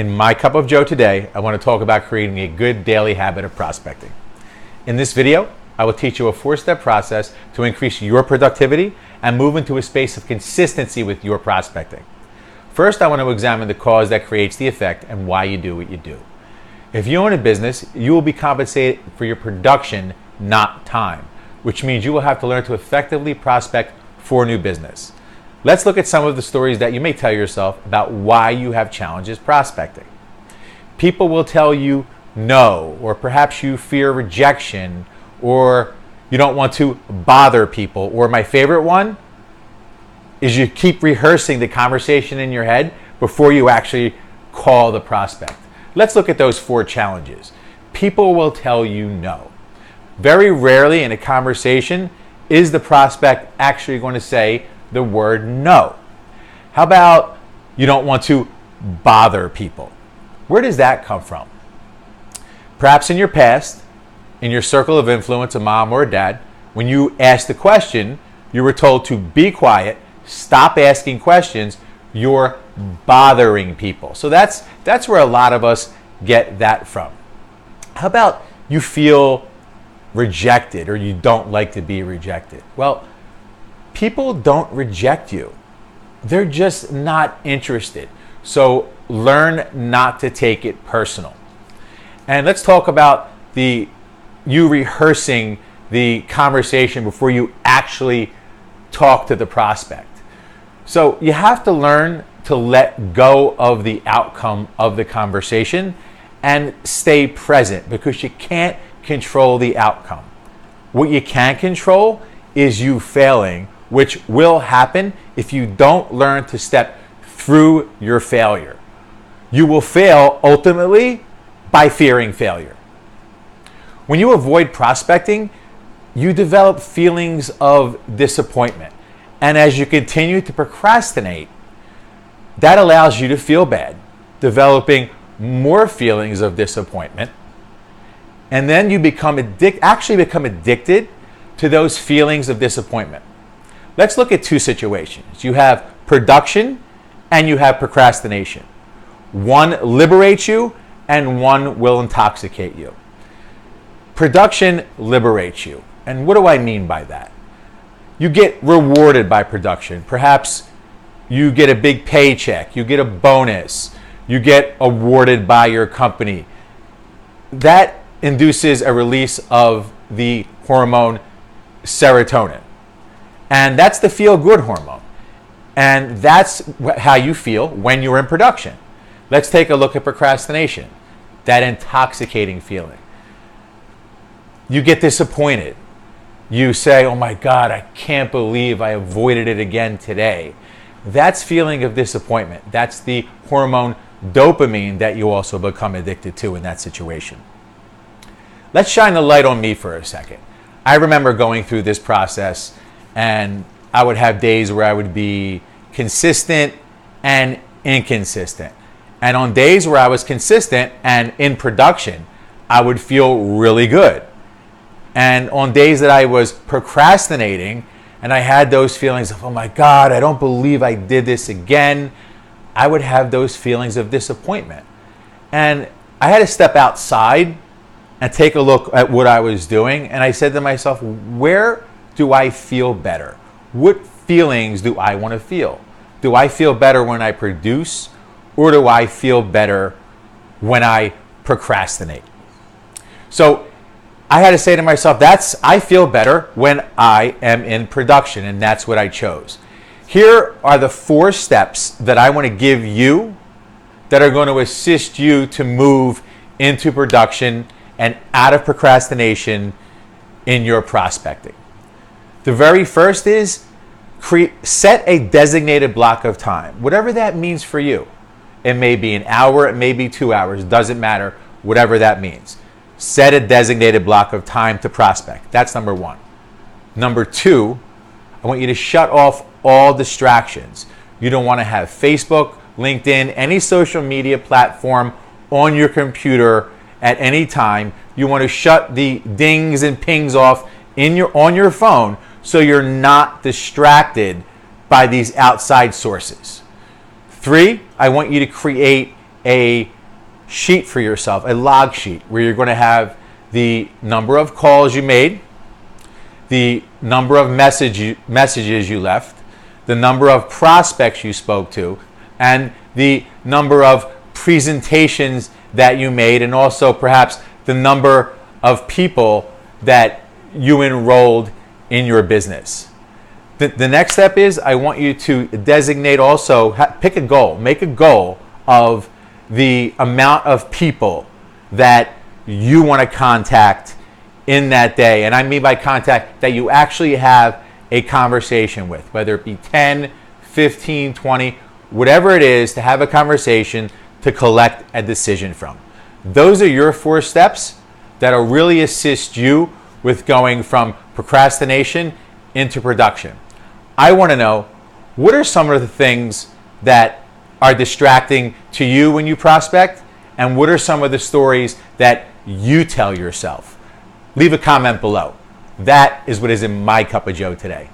In my cup of Joe today, I want to talk about creating a good daily habit of prospecting. In this video, I will teach you a 4-step process to increase your productivity and move into a space of consistency with your prospecting. First, I want to examine the cause that creates the effect and why you do what you do. If you own a business, you will be compensated for your production, not time, which means you will have to learn to effectively prospect for new business. Let's look at some of the stories that you may tell yourself about why you have challenges prospecting. People will tell you no, or perhaps you fear rejection, or you don't want to bother people, or my favorite one is you keep rehearsing the conversation in your head before you actually call the prospect. Let's look at those 4 challenges. People will tell you no. Very rarely in a conversation is the prospect actually going to say the word no. How about you don't want to bother people? Where does that come from? Perhaps in your past, in your circle of influence, a mom or a dad, when you asked the question, you were told to be quiet, stop asking questions, you're bothering people. So that's where a lot of us get that from. How about you feel rejected or you don't like to be rejected? Well, people don't reject you. They're just not interested. So learn not to take it personal. And let's talk about you rehearsing the conversation before you actually talk to the prospect. So you have to learn to let go of the outcome of the conversation and stay present, because you can't control the outcome. What you can control is you failing, which will happen if you don't learn to step through your failure. You will fail ultimately by fearing failure. When you avoid prospecting, you develop feelings of disappointment. And as you continue to procrastinate, that allows you to feel bad, developing more feelings of disappointment. And then you become addicted to those feelings of disappointment. Let's look at 2 situations. You have production and you have procrastination. One liberates you and one will intoxicate you. Production liberates you. And what do I mean by that? You get rewarded by production. Perhaps you get a big paycheck, you get a bonus, you get awarded by your company. That induces a release of the hormone serotonin. And that's the feel-good hormone. And that's how you feel when you're in production. Let's take a look at procrastination, that intoxicating feeling. You get disappointed. You say, oh my God, I can't believe I avoided it again today. That's feeling of disappointment. That's the hormone dopamine that you also become addicted to in that situation. Let's shine the light on me for a second. I remember going through this process, and I would have days where I would be consistent and inconsistent. And on days where I was consistent and in production, I would feel really good. And on days that I was procrastinating and I had those feelings of, oh my God, I don't believe I did this again, I would have those feelings of disappointment. And I had to step outside and take a look at what I was doing. And I said to myself, where do I feel better? What feelings do I want to feel? Do I feel better when I produce, or do I feel better when I procrastinate? So I had to say to myself, I feel better when I am in production, and that's what I chose. Here are the 4 steps that I want to give you that are going to assist you to move into production and out of procrastination in your prospecting. The very first is set a designated block of time, whatever that means for you. It may be an hour, it may be 2 hours, doesn't matter, whatever that means. Set a designated block of time to prospect. That's number 1. Number 2, I want you to shut off all distractions. You don't want to have Facebook, LinkedIn, any social media platform on your computer at any time. You want to shut the dings and pings off on your phone so you're not distracted by these outside sources. 3, I want you to create a sheet for yourself, a log sheet, where you're going to have the number of calls you made, the number of messages you left, the number of prospects you spoke to, and the number of presentations that you made, and also perhaps the number of people that you enrolled in your business. The next step is I want you to designate also, pick a goal, make a goal of the amount of people that you want to contact in that day. And I mean by contact that you actually have a conversation with, whether it be 10, 15, 20, whatever it is, to have a conversation to collect a decision from. Those are your 4 steps that'll really assist you with going from procrastination into production. I want to know, what are some of the things that are distracting to you when you prospect, and what are some of the stories that you tell yourself? Leave a comment below. That is what is in my cup of joe today.